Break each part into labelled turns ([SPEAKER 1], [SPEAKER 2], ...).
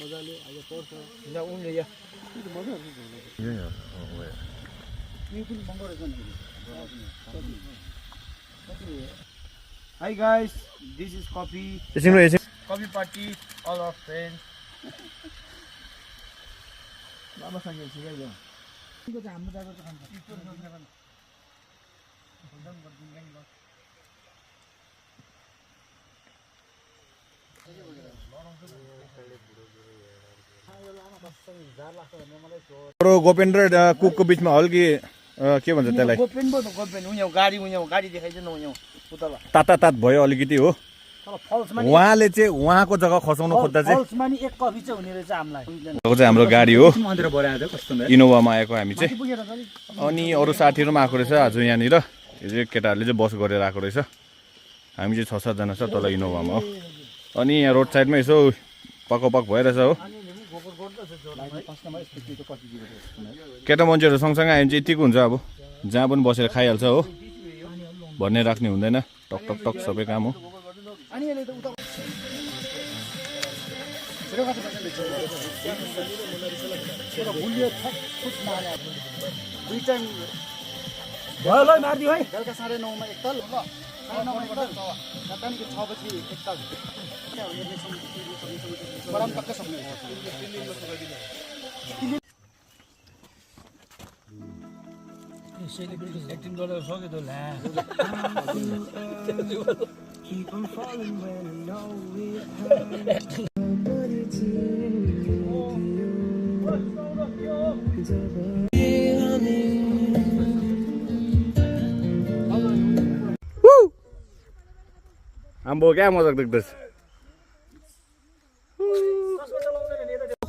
[SPEAKER 1] मजाले आज पर्छ यहाँ उनले यहाँ मजा आउँछ यो पनि महँगो रहेछ नि Hi guys, this is coffee party, all our friends. Mama sang yang sini aja. Ini kita ambil dapat kan.
[SPEAKER 2] Gopendra कुकको बिचमा हल्की के भन्छ त्यसलाई
[SPEAKER 1] गाडी देखाइदिनु न यहाँ उतल
[SPEAKER 2] तात भयो अलिकति हो उहाँले चाहिँ उहाँको जग्गा खसाउन खोज्दा चाहिँ
[SPEAKER 1] फल्समा नि एक कफी चाहिँ हुने रहेछ हामीलाई
[SPEAKER 2] चाहिँ हाम्रो गाडी हो इनोभामा आएको हामी चाहिँ अनि अरू साथीहरू पनि आएको रहेछ आज यहाँनिर यो चाहिँ केटाहरूले चाहिँ बस गरेर आएको रहेछ हामी चाहिँ 6-7 जना छ तल इनोभामा हो अनि यहाँ रोड साइडमा यसो पक भइरहेछ हो केटा मान्छेहरू सँगसँगै आयो भने चाहिँ यतिको हुन्छ अब जहाँ पनि बसेर खाइहाल्छ हो भन्ने राख्ने हुँदैन टक सबै काम हो
[SPEAKER 1] एक्टिङ गरेर सक्यो त ला
[SPEAKER 2] आम्बो क्या मजाक देख्दैछ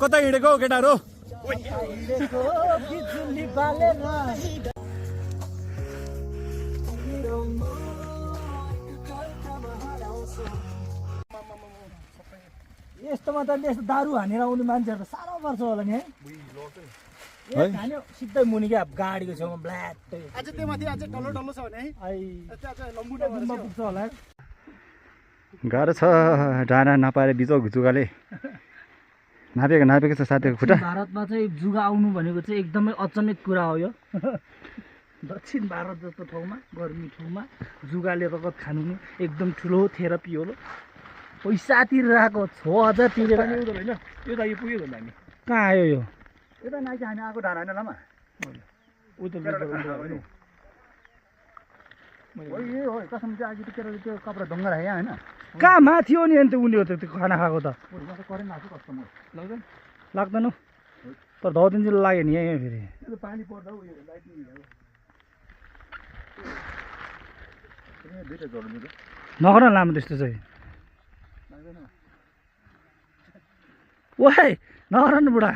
[SPEAKER 2] कता हिँडेको केटाहरू
[SPEAKER 1] यस्तोमा त यस्तो दारू हानेर आउने मान्छेहरू त साह्रो पर्छ होला नि है सिधै मुनि क्या गाडीको छेउमा ब्ल्याक अझै त्योमाथि अझै डल्लो छ भने पुग्छ होला
[SPEAKER 3] गाह्रो छ डाँडा नपाएर बिचौक जुगाले नापेको छ साथीको खुट्टा
[SPEAKER 1] भारतमा चाहिँ जुगा आउनु भनेको चाहिँ एकदमै अचम्मित कुरा हो यो दक्षिण भारत जस्तो ठाउँमा गर्मी ठाउँमा जुगाले रगत खानु नि एकदम ठुलो थेरापी हो पैसा तिरेर आएको 6000 तिरेर नि उयो होइन यो त यो पुग्यो भने हामी कहाँ आयो यो
[SPEAKER 3] यता नाइकी हामी आएको डाँडा होइन लामा कसम चाहिँ अघि त्यो त्यो कपडा ढुङ्गा राख्यो होइन
[SPEAKER 1] कहाँ माथि हो नि अन्त उनीहरू त त्यो खाना खाएको त
[SPEAKER 3] करेन्ट लाग्छ कस्तो लाग्दैन
[SPEAKER 1] लाग्दैन तर 10 दिन लाग्यो नि यहाँ फेरि
[SPEAKER 3] पानी पर्दा उयो
[SPEAKER 1] नगर लामो त्यस्तो चाहिँ ओइ नगर न बुढा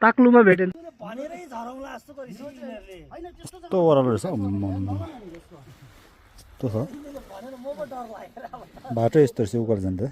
[SPEAKER 1] ताक्लुमा भेट्यो
[SPEAKER 3] कस्तो ओह्रालो रहेछ त्यो छ बाटो यस्तो रहेछ उकालो जाँदा